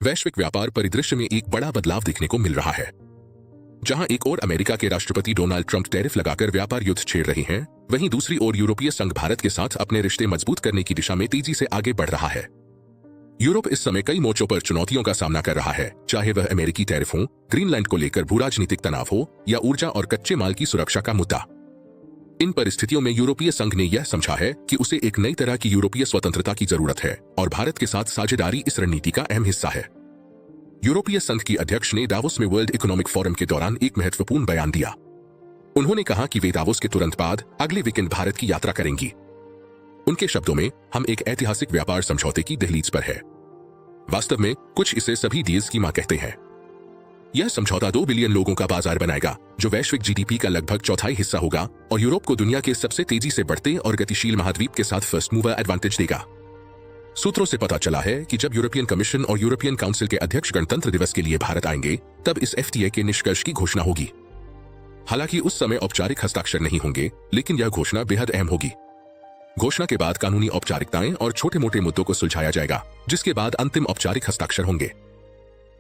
वैश्विक व्यापार परिदृश्य में एक बड़ा बदलाव देखने को मिल रहा है। जहां एक ओर अमेरिका के राष्ट्रपति डोनाल्ड ट्रंप टैरिफ लगाकर व्यापार युद्ध छेड़ रहे हैं, वहीं दूसरी ओर यूरोपीय संघ भारत के साथ अपने रिश्ते मजबूत करने की दिशा में तेजी से आगे बढ़ रहा है। यूरोप इस समय कई मोर्चों पर चुनौतियों का सामना कर रहा है, चाहे वह अमेरिकी टैरिफ हो, ग्रीनलैंड को लेकर भू-राजनीतिक तनाव हो या ऊर्जा और कच्चे माल की सुरक्षा का मुद्दा। इन परिस्थितियों में यूरोपीय संघ ने यह समझा है कि उसे एक नई तरह की यूरोपीय स्वतंत्रता की जरूरत है और भारत के साथ साझेदारी इस रणनीति का अहम हिस्सा है। यूरोपीय संघ की अध्यक्ष ने दावोस में वर्ल्ड इकोनॉमिक फोरम के दौरान एक महत्वपूर्ण बयान दिया। उन्होंने कहा कि वे दावोस के तुरंत बाद अगले वीकेंड भारत की यात्रा करेंगी। उनके शब्दों में, हम एक ऐतिहासिक व्यापार समझौते की दहलीज पर है। वास्तव में कुछ इसे सभी डील्स की मां कहते हैं। यह समझौता 2 बिलियन लोगों का बाजार बनाएगा, जो वैश्विक जीडीपी का लगभग चौथाई हिस्सा होगा और यूरोप को दुनिया के सबसे तेजी से बढ़ते और गतिशील महाद्वीप के साथ फर्स्ट मूवर एडवांटेज देगा। सूत्रों से पता चला है कि जब यूरोपियन कमीशन और यूरोपियन काउंसिल के अध्यक्ष गणतंत्र दिवस के लिए भारत आएंगे, तब इस एफटीए के निष्कर्ष की घोषणा होगी। हालांकि उस समय औपचारिक हस्ताक्षर नहीं होंगे, लेकिन यह घोषणा बेहद अहम होगी। घोषणा के बाद कानूनी औपचारिकताएं और छोटे मोटे मुद्दों को सुलझाया जाएगा, जिसके बाद अंतिम औपचारिक हस्ताक्षर होंगे।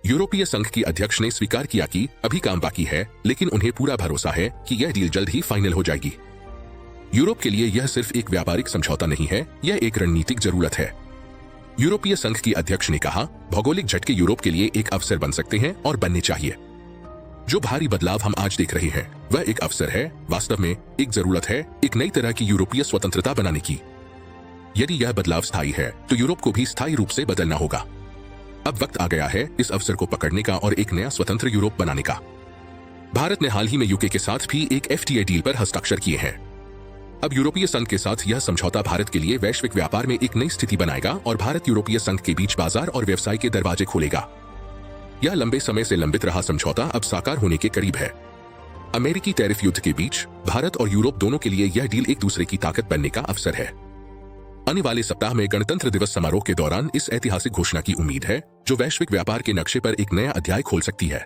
यूरोपीय संघ की अध्यक्ष ने स्वीकार किया कि अभी काम बाकी है, लेकिन उन्हें पूरा भरोसा है कि यह डील जल्द ही फाइनल हो जाएगी। यूरोप के लिए यह सिर्फ एक व्यापारिक समझौता नहीं है, यह एक रणनीतिक जरूरत है। यूरोपीय संघ की अध्यक्ष ने कहा, भौगोलिक झटके यूरोप के लिए एक अवसर बन सकते हैं और बनने चाहिए। जो भारी बदलाव हम आज देख रहे हैं, वह एक अवसर है, वास्तव में एक जरूरत है, एक नई तरह की यूरोपीय स्वतंत्रता बनाने की। यदि यह बदलाव स्थायी है, तो यूरोप को भी स्थायी रूप से बदलना होगा। अब वक्त आ गया है इस अवसर को पकड़ने का और एक नया स्वतंत्र यूरोप बनाने का। भारत ने हाल ही में यूके के साथ भी एक एफटीए डील पर हस्ताक्षर किए हैं। अब यूरोपीय संघ के साथ यह समझौता भारत के लिए वैश्विक व्यापार में एक नई स्थिति बनाएगा और भारत यूरोपीय संघ के बीच बाजार और व्यवसाय के दरवाजे खोलेगा। यह लंबे समय से लंबित रहा समझौता अब साकार होने के करीब है। अमेरिकी टैरिफ युद्ध के बीच भारत और यूरोप दोनों के लिए यह डील एक दूसरे की ताकत बनने का अवसर है। आने वाले सप्ताह में गणतंत्र दिवस समारोह के दौरान इस ऐतिहासिक घोषणा की उम्मीद है, जो वैश्विक व्यापार के नक्शे पर एक नया अध्याय खोल सकती है।